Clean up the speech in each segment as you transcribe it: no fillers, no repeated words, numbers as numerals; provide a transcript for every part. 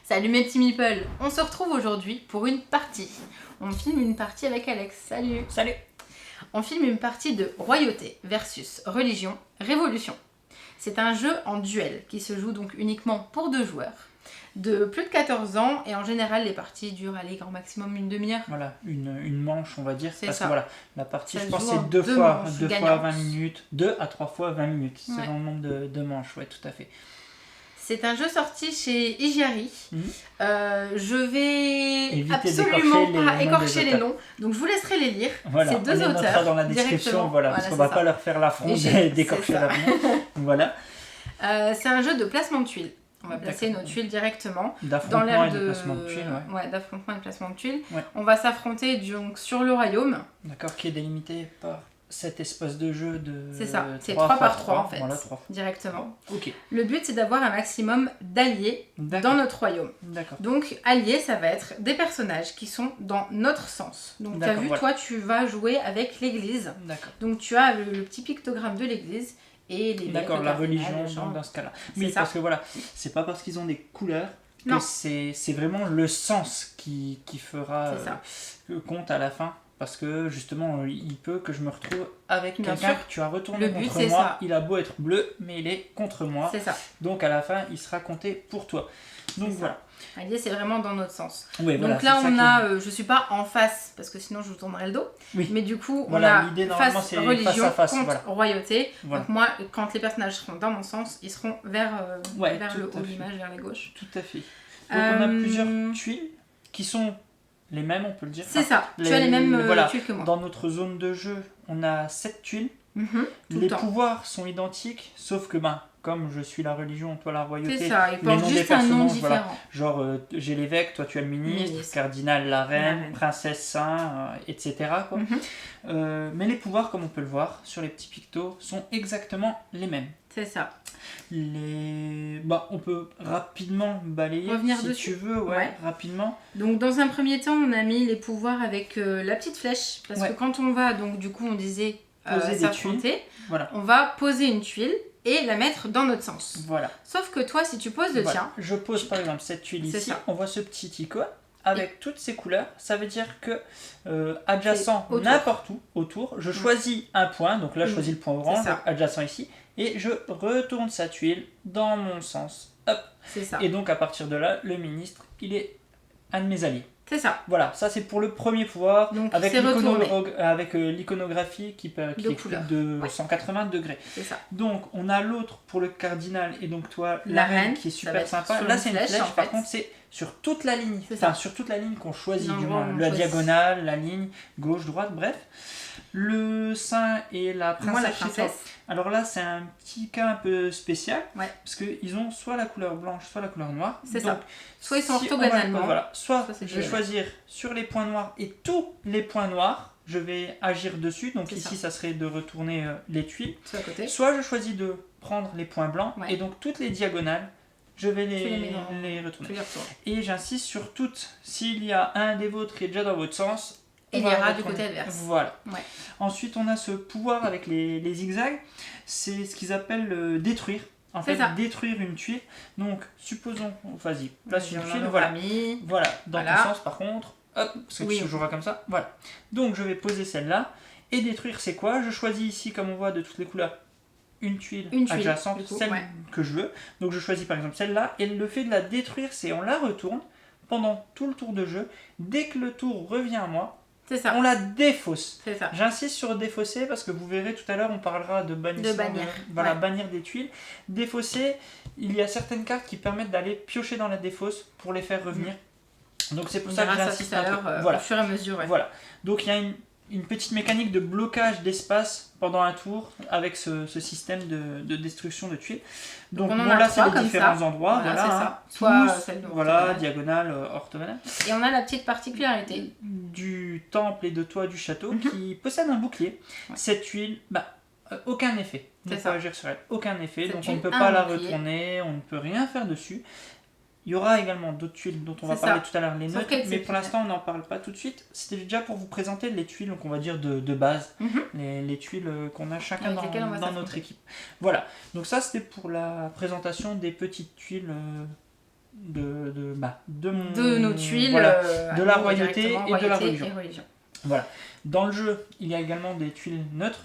Salut mes petits meeples, on se retrouve aujourd'hui pour une partie. On filme une partie avec Alex, salut. Salut. On filme une partie de Royauté versus Religion, Révolution. C'est un jeu en duel qui se joue donc uniquement pour 2 joueurs de plus de 14 ans et en général les parties durent aller grand maximum une demi-heure. Voilà, une manche on va dire, C'est parce ça. que voilà, la partie Ça je se pense joue c'est en 2 deux fois, manches 2 fois gagnantes. 20 minutes, 2 à 3 fois 20 minutes, Ouais. selon le nombre de manches, ouais tout à fait. C'est un jeu sorti chez Igiari. Je vais Évitez absolument d'écorcher pas les noms écorcher des les noms, donc je vous laisserai les lire. Voilà, C'est 2 on les notera auteurs dans la description, directement. voilà, parce qu'on c'est va ça. pas leur faire l'affront Et d'écorcher c'est leur ça. nom. Voilà, C'est un jeu de placement de tuiles. On va placer D'accord. nos tuiles directement. Dans d'affrontement l'air et de de placement de tuiles, ouais. d'affrontement et de placement de tuiles. Ouais. On va s'affronter donc sur le royaume. D'accord, qui est délimité par cet espace de jeu de C'est ça, c'est 3 3 par fois 3 en fait, voilà, 3. directement. Ok, Le but c'est d'avoir un maximum d'alliés d'accord, dans notre royaume. d'accord. Donc alliés ça va être des personnages qui sont dans notre sens. Donc tu as D'accord, vu, voilà. toi tu vas jouer avec l'église. D'accord. Donc tu as le petit pictogramme de l'église et les D'accord, le la cardinal, religion le chant. dans ce cas-là. C'est Oui, ça. parce que voilà, c'est pas parce qu'ils ont des couleurs que Non. c'est vraiment le sens qui fera C'est ça. compte à la fin. Parce que justement, il peut que je me retrouve avec Bien quelqu'un sûr. que tu as retourné Le but, contre c'est moi. ça. Il a beau être bleu, mais il est contre moi. C'est ça. Donc à la fin, il sera compté pour toi. Donc C'est ça. voilà. Alliés c'est vraiment dans notre sens. Ouais, Donc voilà, là c'est ça on qui a, je suis pas en face parce que sinon je vous tournerai le dos. Oui. Mais du coup Voilà, on a l'idée, normalement, face c'est religion face à face, contre voilà. royauté. Voilà. Donc moi quand les personnages seront dans mon sens, ils seront vers, Ouais, vers tout le à haut de fait. l'image, vers la gauche. Tout à fait. Donc on a Euh, plusieurs tuiles qui sont les mêmes, on peut le dire. C'est ça, tu les- as les mêmes voilà. tuiles que moi. Dans notre zone de jeu, on a 7 tuiles. Mhm, tout Les le temps. pouvoirs sont identiques, sauf que comme je suis la religion, toi la royauté, C'est ça, ils les portent noms des juste un nom personnages, différent. voilà. Genre j'ai l'évêque, toi tu as le ministre, Ministre. cardinal, la reine, La reine. princesse, saint, etc. quoi. Mhm, Mais les pouvoirs, comme on peut le voir sur les petits pictos, sont exactement les mêmes. C'est ça. On peut rapidement balayer Revenir si dessus. tu veux, Ouais. rapidement. Donc dans un premier temps, on a mis les pouvoirs avec la petite flèche. Parce Ouais. que quand on va, donc du coup on disait Poser des s'affronter, Voilà. on va poser une tuile et la mettre dans notre sens. Voilà. Sauf que toi, si tu poses le Voilà. tien, Je pose par exemple cette tuile C'est ici, ça. on voit ce petit icône avec toutes ces couleurs, ça veut dire que adjacent C'est autour. n'importe où autour, je choisis un point, donc là je choisis le point orange, ça. donc adjacent ici, et je retourne sa tuile dans mon sens. Hop. c'est ça. Et donc à partir de là, le ministre, il est un de mes alliés. C'est ça. Voilà, ça c'est pour le premier pouvoir, Donc, avec c'est retourné. l'iconographie qui De est couleurs. de Ouais. 180 degrés. C'est ça. Donc on a l'autre pour le cardinal et donc toi La la reine reine, qui est ça va super être sympa. sur Là une c'est une flèche, flèche, en par fait. contre c'est sur toute la ligne, C'est enfin ça. sur toute la ligne qu'on choisit du L'endroit moins, où on la choisit. diagonale, la ligne, gauche, droite, bref. Le saint et la princesse. Moi, la chez toi. princesse. Alors là c'est un petit cas un peu spécial, Ouais. parce qu'ils ont soit la couleur blanche, soit la couleur noire. C'est Donc, ça. Soit ils sont si on va- orthogonalement. voilà, soit soit c'est je vais diagonal. choisir sur les points noirs et tous les points noirs, je vais agir dessus. Donc C'est ici ça. ça serait de retourner les tuiles. Soit à côté. Soit je choisis de prendre les points blancs Ouais. et donc toutes les diagonales, je vais Tu les mets dans- les Tu retourner. les retournes. Et j'insiste sur toutes. S'il y a un des vôtres qui est déjà dans votre sens, on Il va ira du retourner. côté adverse. Voilà. Ouais. Ensuite, on a ce pouvoir avec les zigzags. C'est ce qu'ils appellent détruire. En C'est fait, ça. détruire une tuile. Donc, supposons, vas-y, place une On en tuile, aura voilà. mis. Voilà, dans Voilà. ton sens par contre, hop, parce que Oui. tu joueras comme ça, voilà. Donc je vais poser celle-là, et détruire c'est quoi? Je choisis ici, comme on voit de toutes les couleurs, une tuile Une tuile, adjacente, du coup, celle ouais. que je veux. Donc je choisis par exemple celle-là, et le fait de la détruire, c'est on la retourne pendant tout le tour de jeu. Dès que le tour revient à moi, C'est ça. on la défausse. C'est ça. J'insiste sur défausser parce que vous verrez tout à l'heure, on parlera de bannissement. De bannir, Voilà, ouais. bannir des tuiles. Défausser, il y a certaines cartes qui permettent d'aller piocher dans la défausse pour les faire revenir. Donc c'est pour On ça que verra ça j'insiste tout à un peu. l'heure Voilà. au fur et à mesure. Ouais. Voilà. Donc il y a une petite mécanique de blocage d'espace pendant un tour avec ce système de destruction de tuiles. Donc on en bon, a là c'est trois les comme différents ça. endroits. Voilà, Voilà, c'est hein. ça. Soit Tous, celle de voilà, orthogonale. diagonale, orthogonale. Et on a la petite particularité. Du temple et de toit du château qui possède un bouclier. Ouais. Cette tuile, aucun effet. On C'est ne peut ça. agir sur elle. Aucun effet. Cette Donc on ne tuile peut a pas un la bouclier. retourner, on ne peut rien faire dessus. Il y aura également d'autres tuiles dont on va parler tout à l'heure, les Sauf neutres, qu'elles, mais c'est pour l'instant on n'en parle pas tout de suite. C'était déjà pour vous présenter les tuiles, donc on va dire de base, les tuiles qu'on a chacun Avec lesquelles on va dans s'affronter. notre équipe. Voilà, donc ça c'était pour la présentation des petites tuiles de nos tuiles, voilà, de la nous, royauté directement, et de la royauté religion. et religion. Voilà. Dans le jeu, il y a également des tuiles neutres.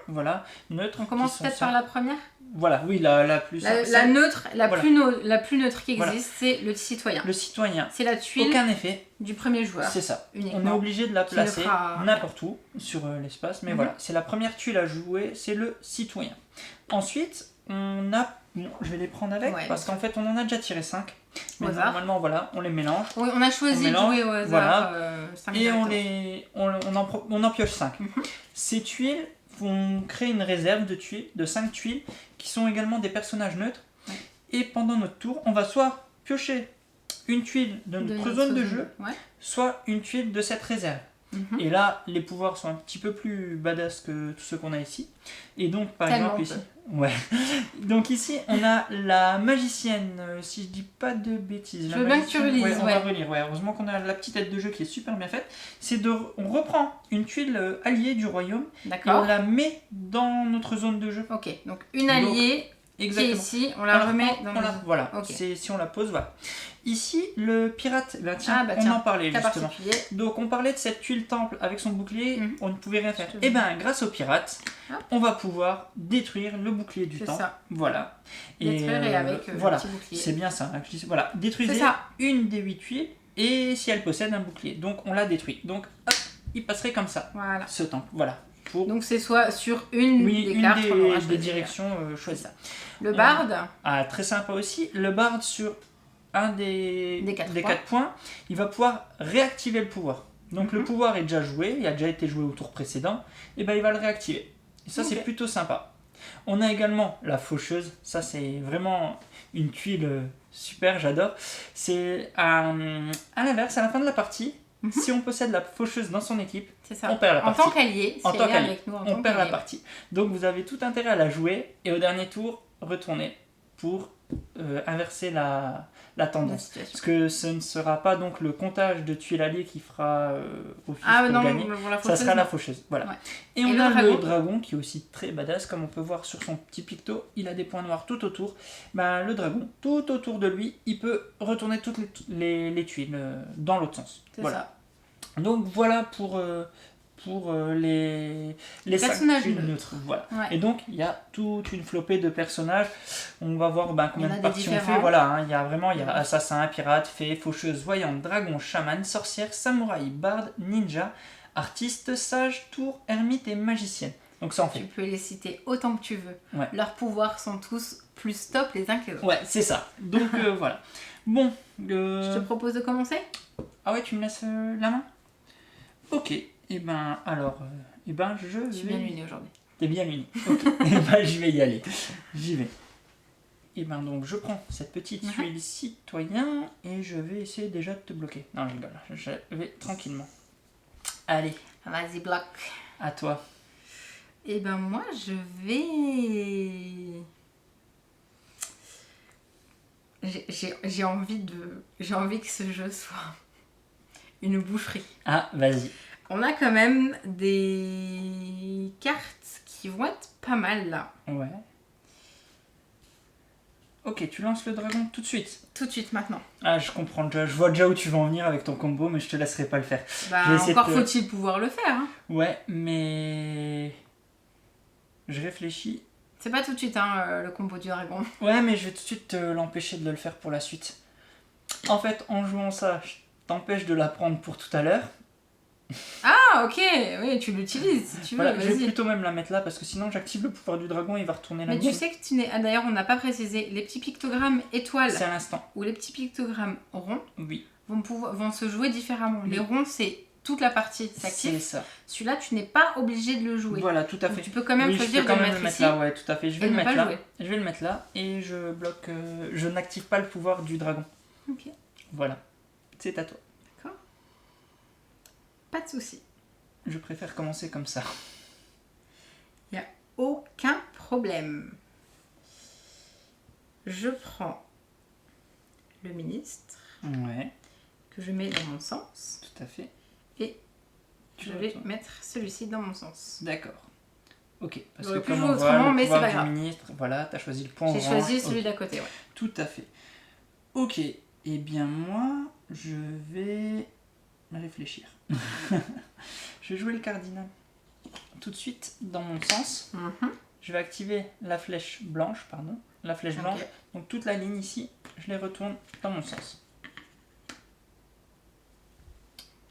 Voilà, neutres. On commence peut-être par la première. Voilà, oui, la plus simple. La neutre, la Voilà. plus neutre qui existe, Voilà. c'est le citoyen. Le citoyen, C'est la tuile aucun effet. du premier joueur. C'est ça. Uniquement. On est obligé de la Qui le placer fera- n'importe où sur l'espace, mais voilà, c'est la première tuile à jouer, c'est le citoyen. Ensuite, on a. Bon, je vais les prendre avec Ouais, parce qu'en fait, on en a déjà tiré 5. Mais Au hasard. normalement, voilà, on les mélange. Oui, on a choisi On de mélange, jouer au hasard. voilà. 5 Et directement. on en pioche 5. Ces tuiles vont créer une réserve de tuiles, de 5 tuiles, qui sont également des personnages neutres. Ouais. Et pendant notre tour, on va soit piocher une tuile de notre zone de jeu, Ouais. soit une tuile de cette réserve. Et là, les pouvoirs sont un petit peu plus badass que tous ceux qu'on a ici. Et donc, par Tellement exemple, ici. Ouais. Donc, ici, on a la magicienne, si je dis pas de bêtises. Je veux bien que tu relises, On ouais. va relire, ouais. Heureusement qu'on a la petite aide de jeu qui est super bien faite. On reprend une tuile alliée du royaume et on D'accord. la met dans notre zone de jeu. Ok, donc une alliée qui est Exactement. ici, on la remet reprend, dans on le... la- Voilà, Ok. si on la pose, voilà. Ici, le pirate, tiens, Ah, on en parlait cas justement. particulier. Donc on parlait de cette tuile temple avec son bouclier, on ne pouvait rien faire. Je te Et bien grâce au pirate, Hop. on va pouvoir détruire le bouclier du C'est temple. ça. Voilà. Détruire et avec voilà. le petit bouclier. C'est bien ça. Hein, que je dis. Voilà. Détruisez C'est ça. une des 8 tuiles et si elle possède un bouclier. Donc on la détruit. Donc hop, il passerait comme ça. Voilà. Ce temple. Voilà. Pour Donc c'est soit sur une des une cartes qu'on aura des choisi. directions choisies. Le barde, Ah, très sympa aussi. Le barde sur un des Des 4 points, il va pouvoir réactiver le pouvoir. Donc le pouvoir est déjà joué, il a déjà été joué au tour précédent, et ben il va le réactiver. Et ça c'est plutôt sympa. On a également la faucheuse, ça c'est vraiment une tuile super, j'adore. C'est à l'inverse, à la fin de la partie, si on possède la faucheuse dans son équipe, c'est ça. on perd la En partie. tant qu'allié, En si tant elle est qu'allié, avec nous en on tant perd la qu'allié. partie. Donc vous avez tout intérêt à la jouer et au dernier tour, retourner pour inverser la La tendance. situation. Parce que ce ne sera pas donc le comptage de tuiles alliées qui fera office Ah pour non, gagner. pour la Ça faucheuse, sera la non. faucheuse. Voilà. Ouais. Et on le a dragon le dragon qui est aussi très badass, comme on peut voir sur son petit picto. Il a des points noirs tout autour. Ben, le dragon, tout autour de lui, il peut retourner toutes les tuiles dans l'autre sens. C'est Voilà. ça. Donc voilà pour les personnages tuiles neutres. Voilà. Ouais. Et donc il y a toute une flopée de personnages. On va voir combien Il y en a de des parties on fait. différents. Voilà, hein. Il y a assassin, pirate, fée, faucheuse, voyante, dragon, chaman, sorcière, samouraï, barde, ninja, artiste, sage, tour, ermite et magicienne. Donc ça en Tu fait. peux les citer autant que tu veux. Ouais. Leurs pouvoirs sont tous plus top les uns que les autres. Ouais, c'est ça. Donc voilà. Bon. Je te propose de commencer. Ah ouais, tu me laisses la main. Ok. Et ben alors, je Je suis bien luné aujourd'hui. T'es bien luné. Ok. Et ben je vais y aller. J'y vais. Et ben donc je prends cette petite tuile citoyen et je vais essayer déjà de te bloquer. Non, je rigole. Je vais tranquillement. Allez, Vas-y, bloc. à toi. Et ben moi, je vais... J'ai envie que ce jeu soit une boucherie. Ah, vas-y. On a quand même des cartes qui vont être pas mal là. Ouais. Ok, tu lances le dragon tout de suite. Tout de suite maintenant. Ah, je comprends déjà. Je vois déjà où tu vas en venir avec ton combo, mais je te laisserai pas le faire. Bah, Je vais essayer encore de te- faut-il pouvoir le faire. Hein. Ouais, mais... Je réfléchis. C'est pas tout de suite hein, le combo du dragon. Ouais, mais je vais tout de suite l'empêcher de le faire pour la suite. En fait, en jouant ça, je t'empêche de l'apprendre pour tout à l'heure. Ah ok, oui, tu l'utilises si tu veux, Voilà, je vais vas-y. plutôt même la mettre là parce que sinon j'active le pouvoir du dragon et il va retourner Mais là-dessus. tu sais que tu n'es... Ah, d'ailleurs, on n'a pas précisé, les petits pictogrammes étoiles C'est à l'instant. ou les petits pictogrammes ronds Oui, vont se jouer différemment. Oui. Les ronds, c'est toute la partie c'est s'active. ça. Celui-là, tu n'es pas obligé de le jouer. Voilà, tout à Donc, fait. tu peux quand même Oui, je choisir peux quand de le même mettre ici. là, ouais, tout à fait. Je vais et le ne mettre pas là. jouer. Je vais le mettre là et je bloque. Je n'active pas le pouvoir du dragon. Ok, Voilà, c'est à toi. pas de souci. Je préfère commencer comme ça. Il n'y a aucun problème. Je prends le ministre, Ouais, que je mets dans mon sens. tout à fait. Et Tu je vais retournes. mettre celui-ci dans mon sens. D'accord. Ok, parce J'aurais que pu comme jouer on voit, autrement, le mais c'est pouvoir pas du grave. ministre, voilà, t'as choisi le point J'ai orange. choisi celui Ok. d'à côté, ouais. Tout à fait. Ok, eh bien moi, je vais réfléchir. Je vais jouer le cardinal. Tout de suite, dans mon sens, Mhm. je vais activer la flèche blanche, pardon. La flèche Ok. blanche. Donc toute la ligne ici, je les retourne dans mon sens.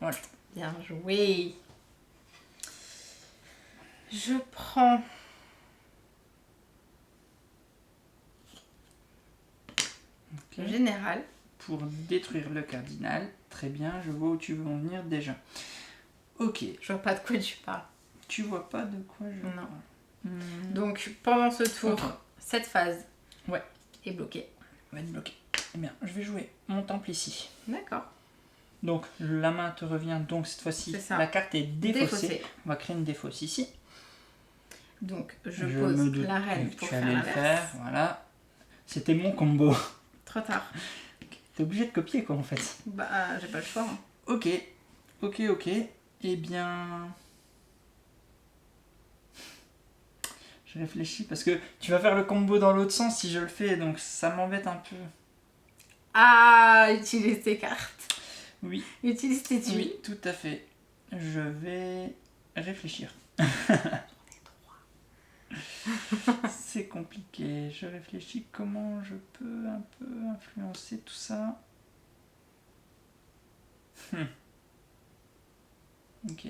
Voilà. Bien joué. Je prends Ok. le général. Pour détruire le cardinal. Très bien, je vois où tu veux en venir déjà. Ok, Je vois pas de quoi tu parles. tu vois pas de quoi je Non. parle. Donc pendant ce tour, Ok. cette phase Ouais. est bloquée. Va être bloqué. Eh bien, je vais jouer mon temple ici. D'accord. Donc la main te revient, donc cette fois-ci C'est ça. la carte est défaussée. Défaussé. On va créer une défausse ici. Donc je me pose doute la reine que pour tu faire allais le l'inverse. faire, voilà. C'était mon combo. Trop tard. T'es obligé de copier quoi en fait. Bah j'ai pas le choix. Hein. Ok, ok. Eh bien... Je réfléchis parce que tu vas faire le combo dans l'autre sens si je le fais, donc ça m'embête un peu. Ah, utilise tes cartes. Oui, Utilise tes tuiles. oui, tout à fait. Je vais réfléchir. C'est compliqué. Je réfléchis comment je peux un peu influencer tout ça. Ok.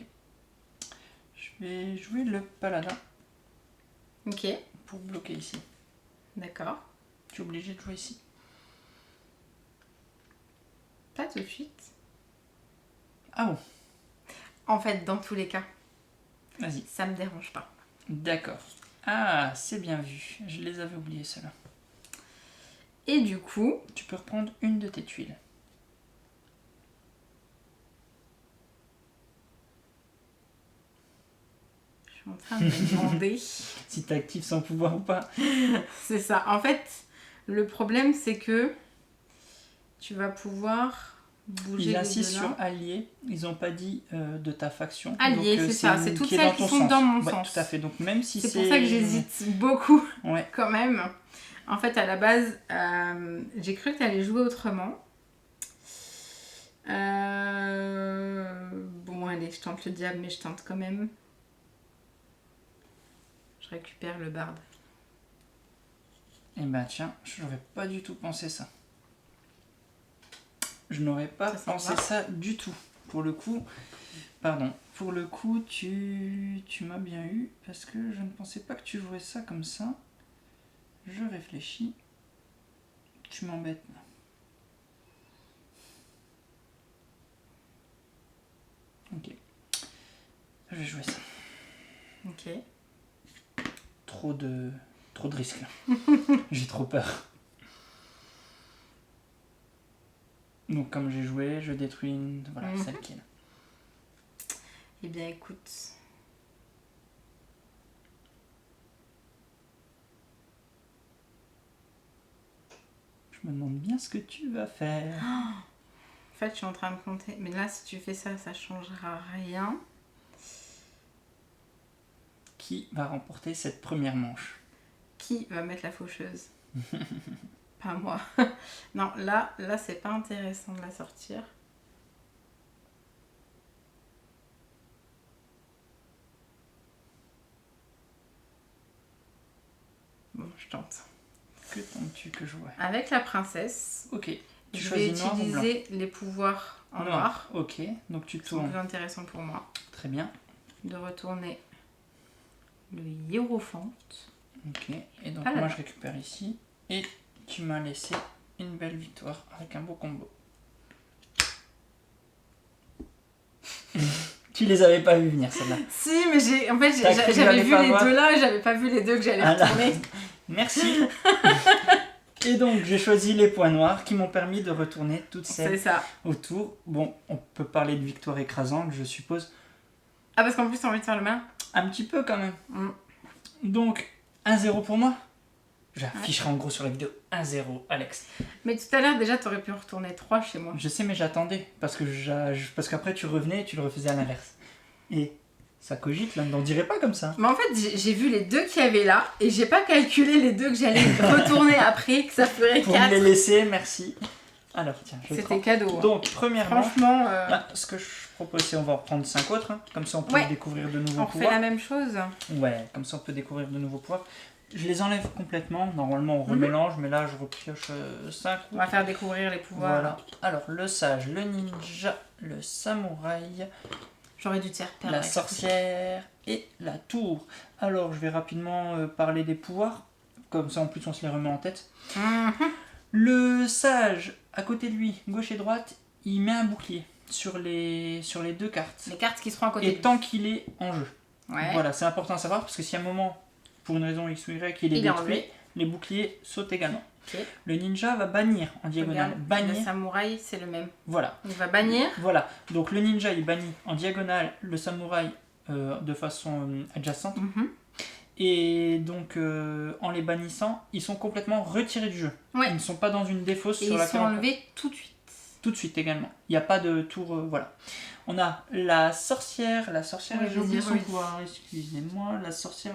Je vais jouer le paladin Ok, pour bloquer ici. d'accord. Tu es obligé de jouer ici. Pas tout de suite. Ah bon, En fait, dans tous les cas, vas-y. ça me dérange pas. D'accord. Ah, c'est bien vu. Je les avais oubliés ceux-là. Et du coup, Tu peux reprendre une de tes tuiles. je suis en train de me demander. Si tu actives son pouvoir ou pas. C'est ça. En fait, le problème, c'est que tu vas pouvoir bouger Ils les insistent deux là. sur allié. Ils n'ont pas dit de ta faction. Allié, Donc, c'est ça. une C'est toutes qui est celles dans qui ton sont sens. dans mon Ouais, sens. tout à fait. Donc même si C'est pour ça que j'hésite beaucoup Ouais. quand même. En fait, à la base, j'ai cru que tu allais jouer autrement. Bon, allez, je tente le diable, mais je tente quand même. Je récupère le barde. Eh ben tiens, je n'aurais pas du tout pensé ça. Je n'aurais pas Ça s'en pensé va. ça du tout. Pour le coup, pardon, pour le coup, tu m'as bien eu parce que je ne pensais pas que tu jouerais ça comme ça. Je réfléchis. Tu m'embêtes. Ok. Je vais jouer ça. Ok. Trop de risques là. J'ai trop peur. Donc comme j'ai joué, je détruis une... Voilà, celle qui est là. Eh bien, écoute. Je me demande bien ce que tu vas faire. En fait, je suis en train de compter. Mais là, si tu fais ça, ça changera rien. Qui va remporter cette première manche? Qui va mettre la faucheuse? Pas moi. Non, là c'est pas intéressant de la sortir. Bon, je tente. Que tentes-tu que je vois? Avec la princesse, Ok. Tu je vais choisis noir ou blanc? utiliser les pouvoirs en noir. Ok. Donc tu Qui sont tournes. plus intéressants pour moi. Très bien. De retourner le hiérophant. Ok. Et donc Paladin. moi je récupère ici. Et tu m'as laissé une belle victoire avec un beau combo. Tu les avais pas vu venir celle-là. Si, mais T'as cru que j'avais j'allais vu pas les voir deux là et j'avais pas vu les deux que j'allais Ah là. retourner. Merci. Et donc j'ai choisi les points noirs qui m'ont permis de retourner toutes C'est celles ça. autour. Bon, on peut parler de victoire écrasante, je suppose. Ah, parce qu'en plus, t'as envie de faire le malin. Un petit peu quand même. Mm. Donc 1-0 pour moi. J'afficherai en gros sur la vidéo 1-0, Alex. Mais tout à l'heure, déjà, t'aurais pu en retourner 3 chez moi. Je sais, mais j'attendais. Parce qu'après, tu revenais et tu le refaisais à l'inverse. Et ça cogite, là, on dirait pas comme ça. Mais en fait, j'ai vu les 2 qu'il y avait là, et j'ai pas calculé les 2 que j'allais retourner après, que ça ferait 4. Pour me les laisser, merci. Alors, tiens, je C'était prends. cadeau. Donc, premièrement, franchement, ce que je propose, c'est on va en reprendre 5 autres. Hein. Comme ça, on peut découvrir de nouveaux on pouvoirs. refait la même chose. Ouais, comme ça, on peut découvrir de nouveaux pouvoirs. Je les enlève complètement. Normalement, on remélange, mais là, je repioche 5. On va faire découvrir les pouvoirs. Voilà. Alors, le sage, le ninja, le samouraï, J'aurais dû te faire perdre. la sorcière et la tour. Alors, je vais rapidement parler des pouvoirs. Comme ça, en plus, on se les remet en tête. Le sage, à côté de lui, gauche et droite, il met un bouclier sur les 2 cartes. Les cartes qui seront à côté de Et lui. tant qu'il est en jeu. Ouais. Voilà, c'est important à savoir parce que si à un moment, pour une raison X ou Y, il est détruit, les boucliers sautent également. Okay. Le ninja va bannir en diagonale. Le samouraï, c'est le même. Voilà. Il va bannir. Voilà. Donc le ninja, il bannit en diagonale le samouraï de façon adjacente. Et donc, en les bannissant, ils sont complètement retirés du jeu. Ouais. Ils ne sont pas dans une défausse et sur laquelle... ils sont enlevés tout de suite. Tout de suite également. Il n'y a pas de tour... voilà. On a la sorcière. La sorcière, j'ai oublié son pouvoir. Excusez-moi. La sorcière.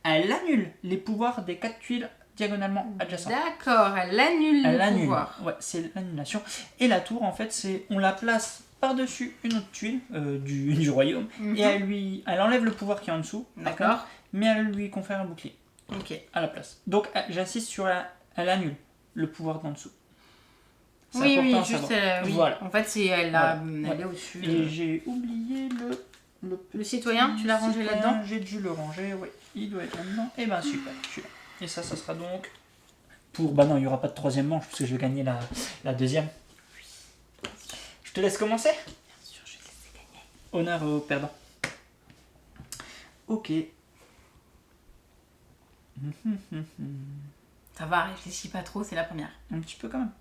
Elle annule les pouvoirs des 4 tuiles diagonalement adjacentes. D'accord, elle annule les pouvoirs. Ouais, c'est l'annulation. Et la tour, en fait, c'est... On la place par-dessus une autre tuile du royaume. Et elle enlève le pouvoir qui est en dessous. D'accord. Mais elle lui confère un bouclier. Ok. À la place. Donc, j'insiste sur elle annule le pouvoir d'en dessous. C'est oui, important juste oui. Voilà. En fait, c'est elle, elle est au-dessus. Et j'ai oublié le citoyen, tu l'as rangé là-dedans? J'ai dû le ranger, oui. Il doit être là-dedans. Et ben super, celui-là. Et ça sera donc pour... Bah non, il n'y aura pas de troisième manche parce que je vais gagner la deuxième. Je te laisse commencer? Bien sûr, je vais te laisser gagner. Honneur au perdant. Ok. Ça va, réfléchis pas trop, c'est la première. Un petit peu quand même.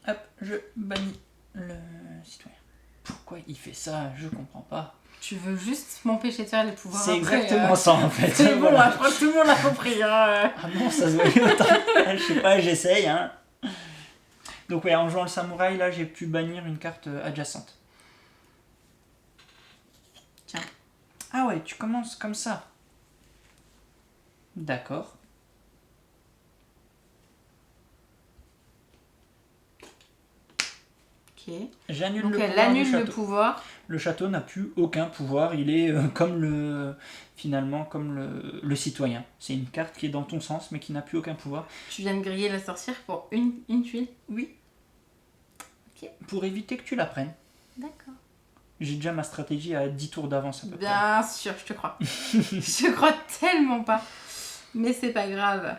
Hop, je bannis le citoyen. Pourquoi il fait ça? Je comprends pas. Tu veux juste m'empêcher de faire les pouvoirs. C'est exactement ça en fait. C'est bon, je crois que tout le monde l'a compris. Hein. Ah non, ça se voyait autant. Je sais pas, j'essaye. Hein. Donc ouais, en jouant le samouraï, là, j'ai pu bannir une carte adjacente. Tiens. Ah ouais, tu commences comme ça. D'accord. Ok. J'annule donc le pouvoir. Elle annule le pouvoir. Le château n'a plus aucun pouvoir. Il est comme le citoyen. C'est une carte qui est dans ton sens, mais qui n'a plus aucun pouvoir. Tu viens de griller la sorcière pour une tuile? Oui. Ok. Pour éviter que tu la prennes. D'accord. J'ai déjà ma stratégie à 10 tours d'avance à peu près. Bien sûr, je te crois. Je crois tellement pas. Mais c'est pas grave.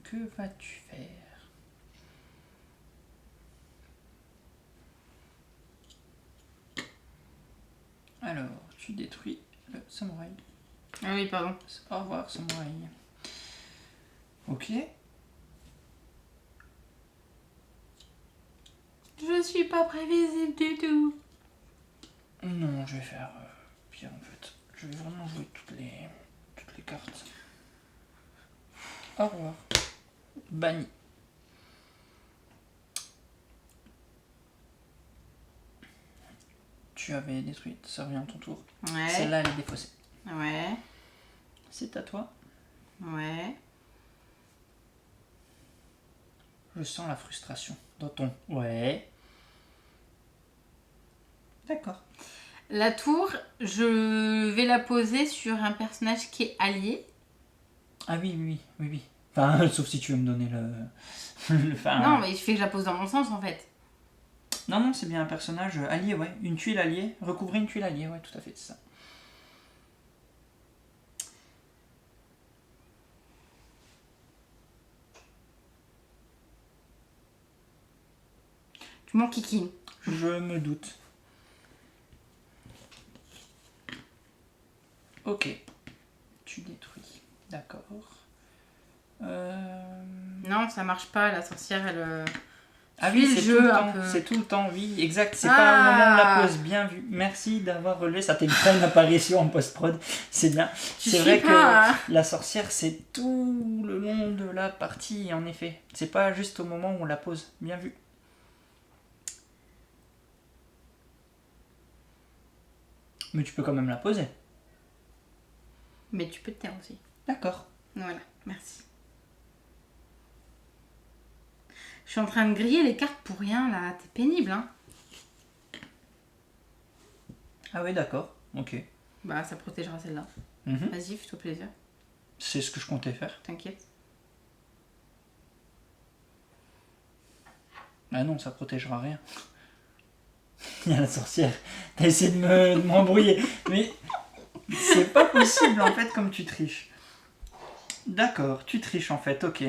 Que vas-tu faire? Alors, tu détruis le samouraï. Ah oui, pardon. Au revoir, samouraï. Ok. Je suis pas prévisible du tout. Non, je vais faire pire en fait. Je vais vraiment jouer toutes les cartes. Au revoir. Banni. Tu avais détruit, ça revient à ton tour. Ouais. Celle-là, elle est défaussée. Ouais. C'est à toi. Ouais. Je sens la frustration dans ton... Ouais. D'accord. La tour, je vais la poser sur un personnage qui est allié. Ah oui. Enfin, sauf si tu veux me donner Non, mais il suffit que je la pose dans mon sens en fait. Non, c'est bien un personnage allié, ouais. Une tuile alliée. Recouvrer une tuile alliée, ouais, tout à fait, c'est ça. Tu m'enquiquines. Je me doute. Ok. Tu détruis. D'accord. Non, ça marche pas, la sorcière, elle... Ah Suis oui, le c'est jeu tout le un temps. peu. C'est tout le temps, oui, exact. C'est pas un moment de la pause, bien vu. Merci d'avoir relevé. Ça t'évitera une apparition en post-prod. C'est bien. Tu C'est suis vrai pas, hein. que la sorcière, c'est tout le long de la partie, en effet. C'est pas juste au moment où on la pose. Bien vu. Mais tu peux quand même la poser. Mais tu peux te taire aussi. D'accord. Voilà, merci. Je suis en train de griller les cartes pour rien là. T'es pénible, hein. Ah oui, d'accord. Ok. Bah, ça protégera celle-là. Mhm. Vas-y, fais-toi plaisir. C'est ce que je comptais faire. T'inquiète. Ah non, ça protégera rien. Il y a la sorcière. T'as essayé de m'embrouiller. Mais c'est pas possible en fait comme tu triches. D'accord, tu triches en fait, ok.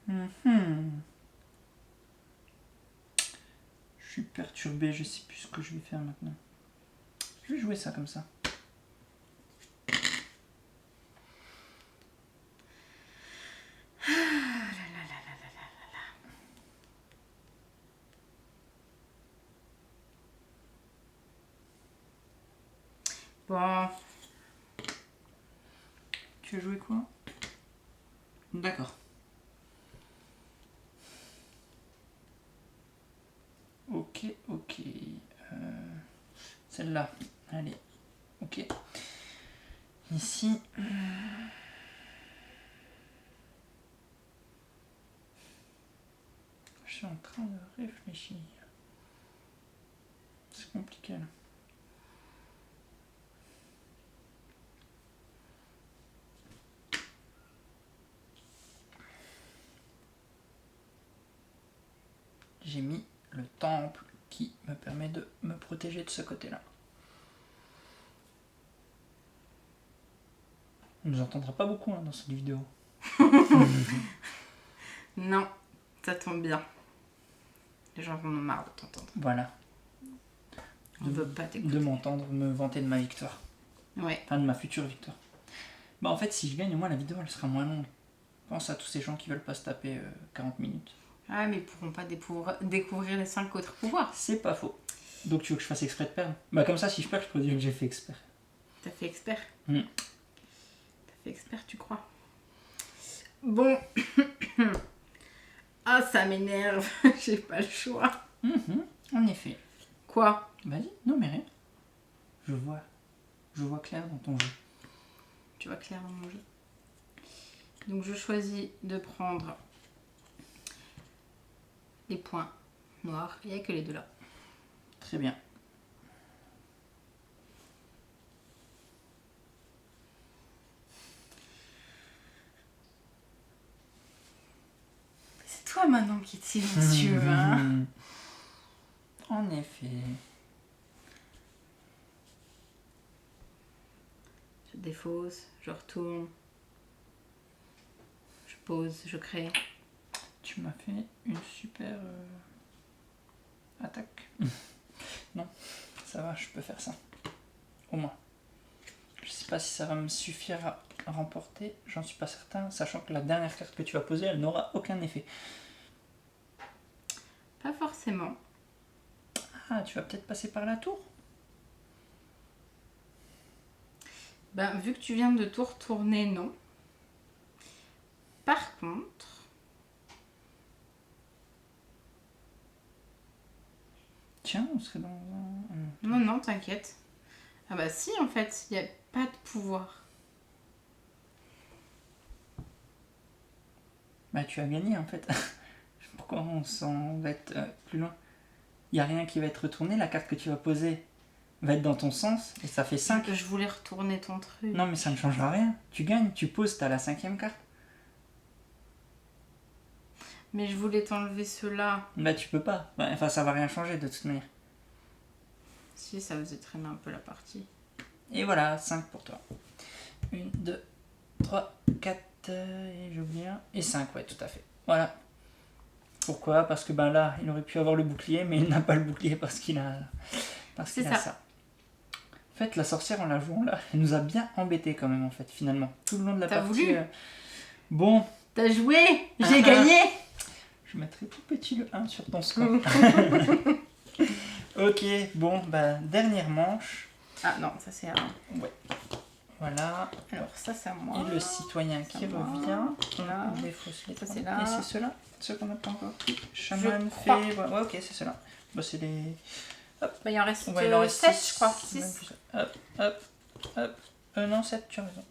Mhm. Je suis perturbé, je sais plus ce que je vais faire maintenant. Je vais jouer ça comme ça. Bon, Tu veux jouer quoi? D'accord. Ok, ok. Celle-là. Allez. Ok. Ici. Je suis en train de réfléchir. C'est compliqué là. J'ai mis le temple qui me permet de me protéger de ce côté-là. On ne nous entendra pas beaucoup dans cette vidéo. non, ça tombe bien. Les gens vont en marre de t'entendre. Voilà. On veut pas t'écouter. De m'entendre me vanter de ma victoire. Ouais. Enfin, de ma future victoire. Bah en fait, si je gagne, au moins la vidéo elle sera moins longue. Pense à tous ces gens qui veulent pas se taper 40 minutes. Ah, mais ils pourront pas découvrir les 5 autres pouvoirs. C'est pas faux. Donc tu veux que je fasse exprès de perdre? Bah comme ça, si je perds, je peux dire que j'ai fait exprès. T'as fait expert. Mm. T'as fait expert, tu crois? Bon. Ah, ça m'énerve. J'ai pas le choix. En effet. Quoi? Vas-y, non mais rien. Je vois clair dans ton jeu. Tu vois clair dans mon jeu. Donc je choisis de prendre les points noirs. Il n'y a que les deux là. Très bien. C'est toi maintenant qui es silencieux, hein? En effet. Je défausse, je retourne. Je pose, je crée. Tu m'as fait une super attaque. Non, ça va, je peux faire ça. Au moins. Je sais pas si ça va me suffire à remporter, j'en suis pas certain, sachant que la dernière carte que tu vas poser, elle n'aura aucun effet. Pas forcément. Ah, tu vas peut-être passer par la tour? Ben, vu que tu viens de tout retourner, non. Par contre... Tiens, on serait dans un... Non, non, t'inquiète. Ah bah si, en fait, il n'y a pas de pouvoir. Bah tu as gagné en fait. Pourquoi on s'en va être plus loin? Il n'y a rien qui va être retourné, la carte que tu vas poser va être dans ton sens et ça fait 5. Je voulais retourner ton truc. Non mais ça ne changera rien. Tu gagnes, tu poses, t'as la 5e carte. Mais je voulais t'enlever ceux-là. Bah tu peux pas. Enfin ça va rien changer de toute manière. Si, ça faisait traîner un peu la partie. Et voilà, 5 pour toi. 1, 2, 3, 4, et j'ai oublié 1. Et 5, ouais, tout à fait. Voilà. Pourquoi? Parce que ben là, il aurait pu avoir le bouclier, mais il n'a pas le bouclier parce qu'il a, C'est a ça. ça. En fait, la sorcière en la jouant là, elle nous a bien embêtés quand même en fait, finalement. Tout le long de la T'as partie. voulu Bon. T'as joué. J'ai gagné. Je mettrai tout petit le 1 sur ton score. Ok, bon, bah, dernière manche. Ah non, ça c'est un. Ouais. Voilà. Alors ça c'est à moi. Et le citoyen qui revient. Là. Les fausses lettres. Ça, c'est là. Et c'est ceux-là, ceux qu'on n'a pas encore pris. Je Chaman, crois. fée. Ouais, ok, c'est ceux-là. Bah, c'est les. Bah, il en reste, Ouais, il en reste 7, six, je crois. même 6. plus. Hop. Non, 7, tu as raison.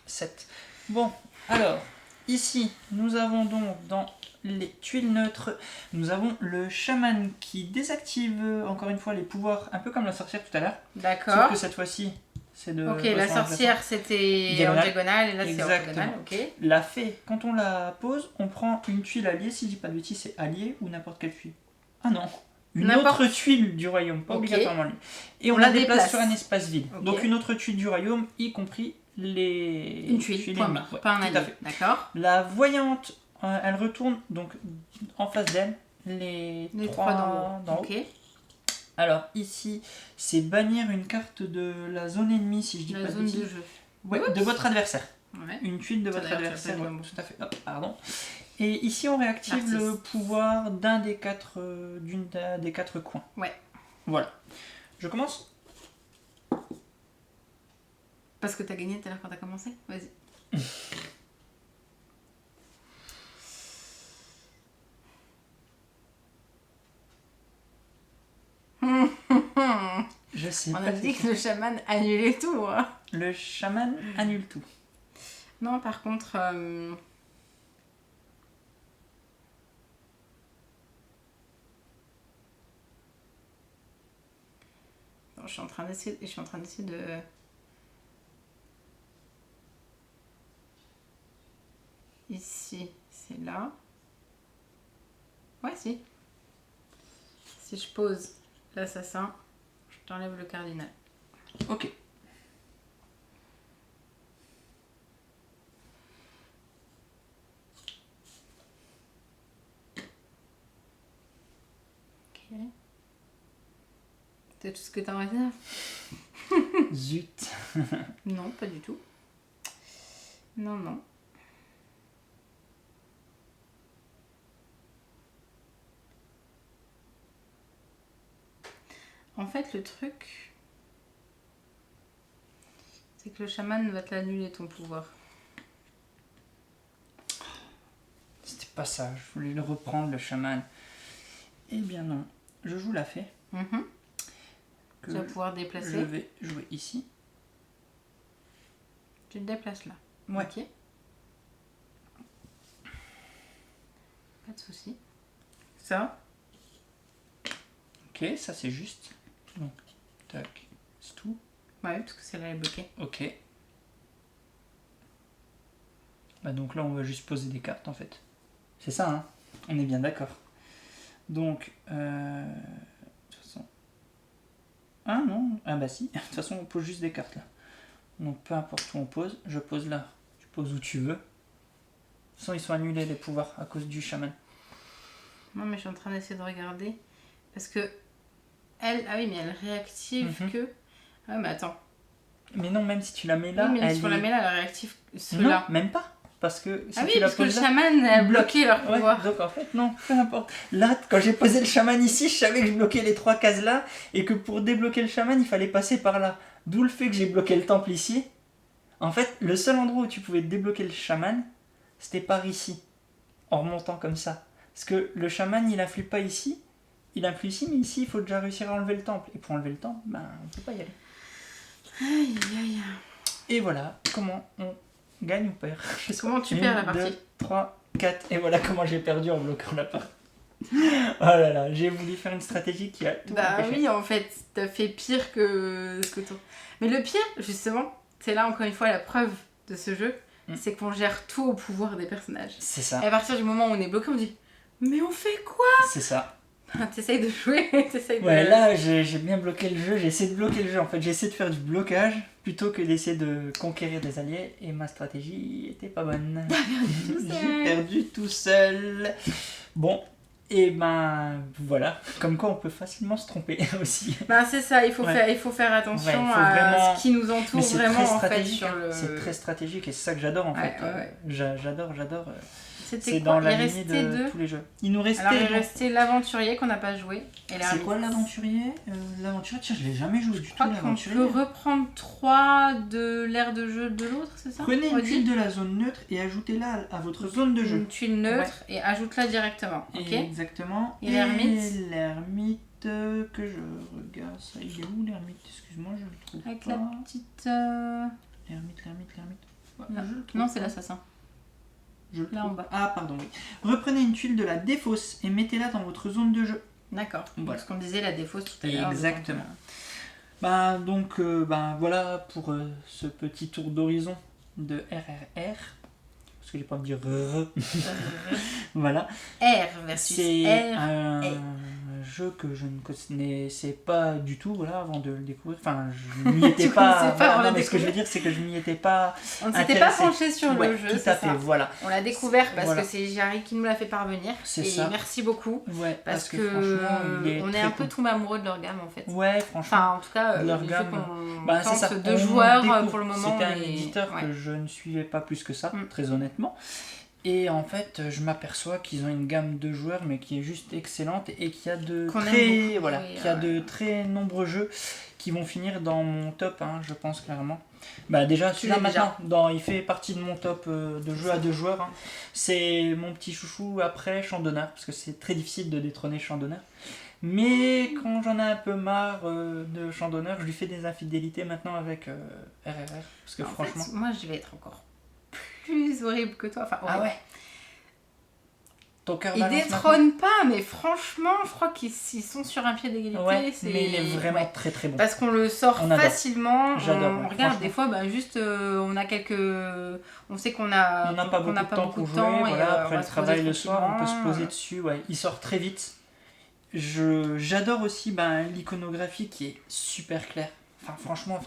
7. Bon, alors, ici, nous avons donc dans les tuiles neutres, nous avons le chaman qui désactive encore une fois les pouvoirs, un peu comme la sorcière tout à l'heure. Sauf D'accord. que cette fois-ci, c'est de. Ok, la sorcière c'était en diagonale et là c'est en Exactement. diagonale. Ok. La fée, quand on la pose, on prend une tuile alliée, si je dis pas de bêtises, c'est alliée ou n'importe quelle tuile. Ah non, une N'importe. autre tuile du royaume, pas Ok. obligatoirement lui. Et on On la la déplace déplace. sur un espace vide. Ok. Donc une autre tuile du royaume, y compris les Une tuile, point ennemies. barre, Ouais, pas un tout à allié. fait. D'accord. La voyante, elle retourne donc en face d'elle les Les 3 trois d'en haut. haut. Ok. Alors ici, c'est bannir une carte de la zone ennemie, si je dis La pas de zone de bêtises. jeu. Ouais, Oups. de votre adversaire. Ouais. Une tuile de Ça, votre d'ailleurs, tu adversaire. as pas dit Ouais, le mot. tout à fait. Hop, pardon. Et ici, on réactive le L'artiste. pouvoir d'un des quatre, des 4 coins. Ouais. Voilà. Je commence. Parce que t'as gagné tout à l'heure quand t'as commencé. Vas-y. Je sais On pas. a dit que le chaman annulait tout. Hein. Le chaman annule tout. Non, par contre. Non, je suis en train d'essayer de. Ici, c'est là. Ouais, si. Si je pose l'assassin, je t'enlève le cardinal. Ok. Ok. C'est tout ce que t'as en réserve? Zut. Non, pas du tout. Non, non. En fait, le truc, c'est que le chaman va te l'annuler ton pouvoir. C'était pas ça. Je voulais le reprendre, le chaman. Eh bien non. Je joue la fée. Mhm. Que Tu vas pouvoir déplacer. je vais jouer ici. Tu te déplaces là. Ouais. Ok. Pas de souci. Ça. Ok, ça c'est juste. Donc, tac, c'est tout. Ouais, parce que celle-là est bloquée. Ok. Bah donc là on va juste poser des cartes en fait. C'est ça, hein. On est bien d'accord. Donc, de toute façon... Ah non, ah bah si, de toute façon on pose juste des cartes là. Donc peu importe où on pose, je pose là. Tu poses où tu veux. De toute façon ils sont annulés les pouvoirs à cause du chaman. Non, mais je suis en train d'essayer de regarder. Parce que elle, ah oui, mais elle réactive Mhm. que. Ah, mais attends. Mais non, même si tu la mets là, Oui, mais elle si on la est- met là, elle réactive Non, ceux-là. même pas. Parce que si Ah tu oui, la parce que le poses là... chaman a il bloque. bloqué leur Ouais, pouvoir. donc en fait, non, peu importe. Là, quand j'ai posé le chaman ici, je savais que je bloquais les 3 cases là, et que pour débloquer le chaman, il fallait passer par là. D'où le fait que j'ai bloqué le temple ici. En fait, le seul endroit où tu pouvais débloquer le chaman, c'était par ici, en remontant comme ça. Parce que le chaman, il influe pas ici, il influe ici, mais ici, il faut déjà réussir à enlever le temple. Et pour enlever le temple, ben, on peut pas y aller. Aïe, aïe. Et voilà comment on gagne ou perd. Je sais Comment pas. tu perds la 1, partie 2, 3, 4. Et voilà comment j'ai perdu en bloquant la partie. Oh là là, j'ai voulu faire une stratégie qui a tout Bah empêché. oui, en fait, t'as fait pire que ce que toi. Mais le pire, justement, c'est là encore une fois la preuve de ce jeu, c'est qu'on gère tout au pouvoir des personnages. C'est ça, Et à partir du moment où on est bloqué, on dit mais on fait quoi? c'est ça. T'essayes de jouer, t'essayes de. Ouais, là, j'ai bien bloqué le jeu, j'ai essayé de bloquer le jeu. En fait, j'ai essayé de faire du blocage plutôt que d'essayer de conquérir des alliés. Et ma stratégie était pas bonne. tout seul. J'ai perdu tout seul. Bon, et ben voilà. Comme quoi, on peut facilement se tromper aussi. Ben c'est ça, il faut Ouais. faire attention Ouais, faut à vraiment- ce qui nous entoure Mais c'est vraiment très en fait stratégique. sur hein. le. C'est très stratégique et c'est ça que j'adore en Ouais, fait. ouais, ouais. J'adore. C'est dans il la lignée restait de deux. tous les jeux. Il nous restait... Alors il donc- restait l'aventurier qu'on n'a pas joué. Et C'est quoi l'aventurier L'aventurier, tiens, je l'ai jamais joué du Je tout, crois qu'on l'aventurier. peut reprendre 3 de l'aire de jeu de l'autre, c'est ça? Prenez une Redis. tuile de la zone neutre et ajoutez-la à votre zone de jeu. Une tuile neutre et ajoute-la directement. Ok. Exactement. Et l'ermite l'ermite que je regarde, ça, il est où l'ermite? Excuse-moi, je le trouve Avec pas. la petite. L'ermite. Ouais, Là. je le trouve Non, pas. c'est l'assassin. Je le Là trouve. en bas. Ah, pardon, oui. Reprenez une tuile de la défausse et mettez-la dans votre zone de jeu. D'accord. Voilà. Ce qu'on disait, la défausse tout à l'heure. Exactement. Donc, voilà pour ce petit tour d'horizon de RRR. Parce que j'ai pas à me dire Voilà. R versus C'est R. un et- jeu que je ne connaissais pas du tout, voilà, avant de le découvrir. Enfin, je n'y étais Tu pas. connaissais pas Voilà, avant de non, le mais ce que je veux découvrir. dire, c'est que je n'y étais pas. On ne s'était pas intéressé. penché sur Ouais, le jeu, tout c'est à fait, ça. voilà. On l'a découvert parce Voilà. que c'est Jarry qui nous l'a fait parvenir. C'est et ça. merci beaucoup. Ouais, Parce que franchement, il est on est très un peu cool. tombé amoureux de leur gamme en fait. Ouais, franchement. Enfin, en tout cas, leur vu gamme, qu'on c'est tente ça. 2 On joueurs découvre. pour le moment. C'était un mais- éditeur ouais. que je ne suivais pas plus que ça, Mm. très honnêtement. Et en fait, je m'aperçois qu'ils ont une gamme de joueurs, mais qui est juste excellente et qu'il y a de Qu'on aime très, beaucoup, voilà, oui, qu'il y a ouais. de très nombreux jeux qui vont finir dans mon top, je pense clairement. Déjà, celui-là l'as déjà. maintenant, il fait partie de mon top de jeux à 2 joueurs. C'est mon petit chouchou après Champ d'honneur, parce que c'est très difficile de détrôner Champ d'honneur. Mais quand j'en ai un peu marre de Champ d'honneur, je lui fais des infidélités maintenant avec RRR. Parce que En franchement. fait, moi, je vais être encore plus horrible que toi. Enfin, Ah horrible. ouais. Ton cœur Ils balance maintenant. détrônent pas, mais franchement, je crois qu'ils sont sur un pied d'égalité. Ouais, c'est... mais il est vraiment Ouais. très très bon. Parce qu'on le sort On adore. facilement. J'adore, On ouais, regarde franchement. des fois, juste on a quelques. On sait qu'on a. On n'a pas qu'on beaucoup de temps pour jouer, et, voilà, on après va le se poser travail le soir, on peut se tranquillement. poser dessus, ouais. Il sort très vite. J'adore aussi l'iconographie qui est super claire. Enfin, franchement,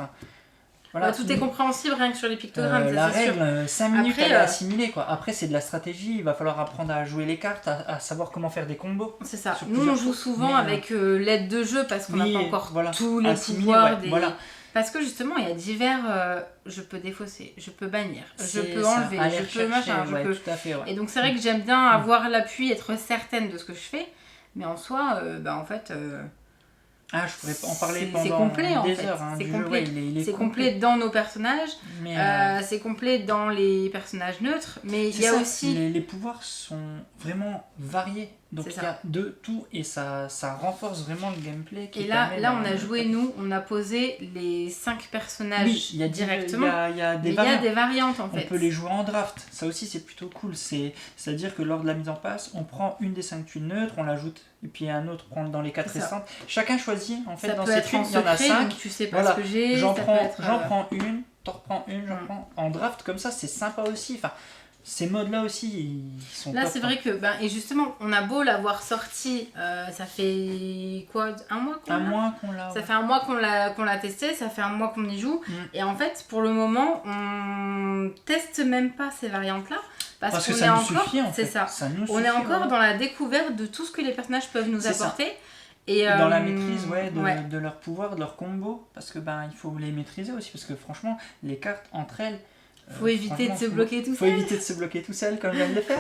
voilà. Tout est compréhensible rien que sur les pictogrammes, la ça, c'est sûr. règle, 5 minutes, Après, elle est assimilée, quoi. Après, c'est de la stratégie, il va falloir apprendre à jouer les cartes, à savoir comment faire des combos. C'est ça. Sur Nous, on plusieurs joue fois. souvent Mais, avec l'aide de jeu parce qu'on n'a oui, pas encore voilà. tous les Assimilé, pouvoirs ouais, des. voilà. Parce que justement, il y a divers. Je peux défausser, je peux bannir, je C'est peux ça, enlever, aller je peux rechercher, machin, je ouais, peux. tout à fait, ouais. Et donc, c'est vrai que j'aime bien avoir l'appui, être certaine de ce que je fais. Mais en soi, en fait. Je pourrais en parler c'est pendant complet, en des fait. heures. C'est du complet. jeu, ouais, il est C'est complet dans nos personnages, Mais, c'est complet dans les personnages neutres, mais il c'est y a ça, aussi. les pouvoirs sont vraiment variés. Donc C'est il y a de tout et ça renforce vraiment le gameplay. Qui Et là, permet on a joué, nous, on a posé les 5 personnages Oui, il y a directement. Il y a des Mais il y a variantes. des variantes en On fait. peut les jouer en draft. Ça aussi, c'est plutôt cool. C'est-à-dire que lors de la mise en place, on prend une des 5 tuiles neutres, on l'ajoute, et puis un autre prend dans les 4 C'est ça. restantes. Chacun choisit, en fait, Ça dans peut ces être en tuiles, il y en a secret, 5. donc tu sais pas Voilà. ce que j'ai. J'en ça prends, peut être, j'en prends une, t'en reprends une, j'en prends. En draft, comme ça, c'est sympa aussi. Enfin, ces modes-là aussi, ils sont Là, top, c'est hein. vrai que, et justement, on a beau l'avoir sorti, ça fait quoi, un mois qu'on Un l'a mois qu'on l'a. Ça fait un mois qu'on l'a testé, ça fait un mois qu'on y joue. Mm. Et en fait, pour le moment, on teste même pas ces variantes-là. Parce que qu'on ça est nous encore, suffit, en fait. c'est ça. Nous On est suffit, encore vraiment. dans la découverte de tout ce que les personnages peuvent nous C'est ça. apporter. Et dans la maîtrise de, ouais. de leur pouvoir, de leur combo, parce que il faut les maîtriser aussi, parce que franchement, les cartes entre elles. Faut éviter de se bloquer tout Faut seul. éviter de se bloquer tout seul, comme je viens de le faire.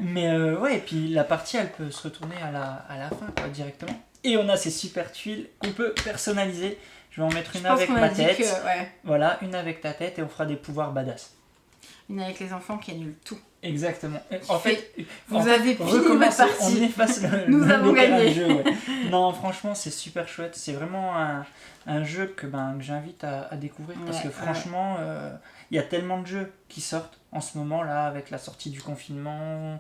Mais ouais, et puis la partie, elle peut se retourner à la fin, quoi, directement. Et on a ces super tuiles qu'on peut personnaliser. Je vais en mettre une Je pense avec qu'on ma a dit tête. que, ouais, Voilà, une avec ta tête, et on fera des pouvoirs badass. une avec les enfants qui annule tout. Exactement. En fait, Vous avez plié ma recommencer, partie. on efface le, Nous le avons terrain gagné. de jeu, ouais. Non, franchement, c'est super chouette. C'est vraiment un jeu que j'invite à découvrir parce Ouais, que franchement, il y a tellement de jeux qui sortent en ce moment là avec la sortie du confinement.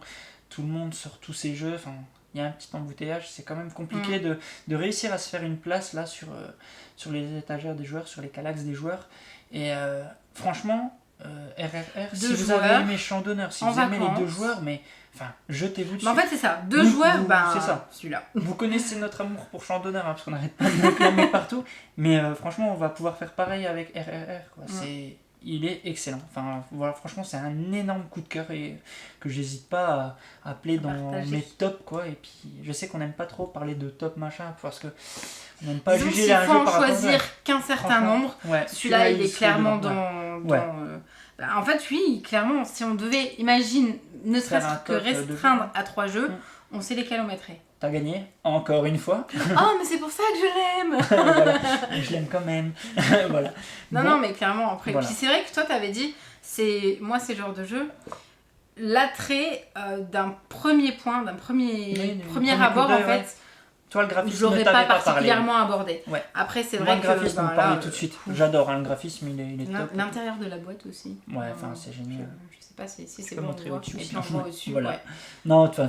Tout le monde sort tous ces jeux. Enfin, il y a un petit embouteillage. C'est quand même compliqué de réussir à se faire une place là sur les étagères des joueurs, sur les calax des joueurs. Et franchement. RRR, si vous avez aimé Champ d'honneur, si vous aimez les 2 joueurs, mais jetez-vous dessus. Mais en fait, c'est ça, 2 joueurs, c'est ça. Celui-là. Vous connaissez notre amour pour Champ d'honneur, parce qu'on n'arrête pas de le clamer partout, mais franchement, on va pouvoir faire pareil avec RRR. Quoi. Il est excellent. Enfin, voilà, franchement, c'est un énorme coup de cœur et que j'hésite pas à appeler dans mes tops, quoi. Et puis, je sais qu'on n'aime pas trop parler de top machin, parce que on n'aime pas juger un jeu par rapport à choisir qu'un certain nombre. Ouais, Celui-là, il est clairement dedans, dans En fait, oui, clairement, si on devait, imagine, ne serait-ce que restreindre à 3 jeux, on sait lesquels on mettrait. T'as gagné, encore une fois. Oh, mais c'est pour ça que je l'aime. Voilà. Je l'aime quand même. Voilà. Non, mais clairement, après. Voilà. Puis c'est vrai que toi, t'avais dit, moi, c'est le genre de jeu, l'attrait d'un premier point, d'un premier abord, en fait. Toi, le graphisme, j'aurais pas particulièrement abordé. Ouais. Après, c'est vrai que le graphisme me parlait tout de suite. J'adore, le graphisme, il est top. L'intérieur de la boîte aussi. Ouais, enfin, c'est génial. Je sais pas si c'est bon. Montrer au-dessus. Et puis on voit au-dessus. Voilà. Ouais. Non, tout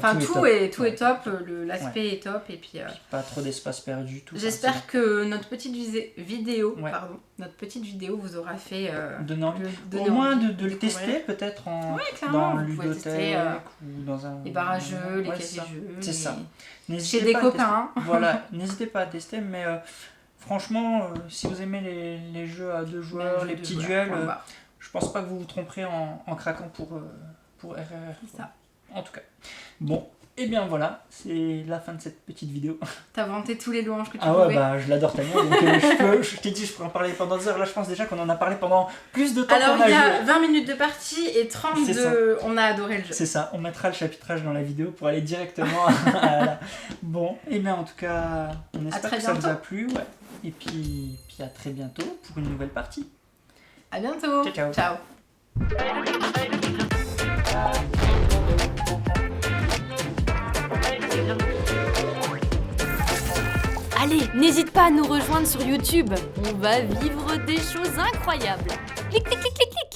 est top. L'aspect est top. Et puis. Pas trop d'espace perdu. J'espère que notre petite vidéo, vous aura fait. Au moins de le tester peut-être dans Ludothèque ou dans un. Les barrageux, les cafés-jeux. C'est ça. Chez des copains. Voilà, n'hésitez pas à tester, mais franchement, si vous aimez les jeux à 2 joueurs, les petits duels, je pense pas que vous vous tromperez en craquant pour RRR. C'est ça. En tout cas. Bon, et bien voilà, c'est la fin de cette petite vidéo. T'as vanté tous les louanges que tu pouvais. Ah ouais, je l'adore tellement, donc je t'ai dit, je pourrais en parler pendant des heures. Là, je pense déjà qu'on en a parlé pendant plus de temps. Alors, il y a 20 minutes de partie et 30 de... On a adoré le jeu. C'est ça, on mettra le chapitrage dans la vidéo pour aller directement à la... Bon, et bien en tout cas, on espère que ça vous a plu. Ouais. Et puis à très bientôt pour une nouvelle partie. À bientôt. Ciao. Ciao. Allez, n'hésite pas à nous rejoindre sur YouTube. On va vivre des choses incroyables. Clic, clic, clic, clic, clic.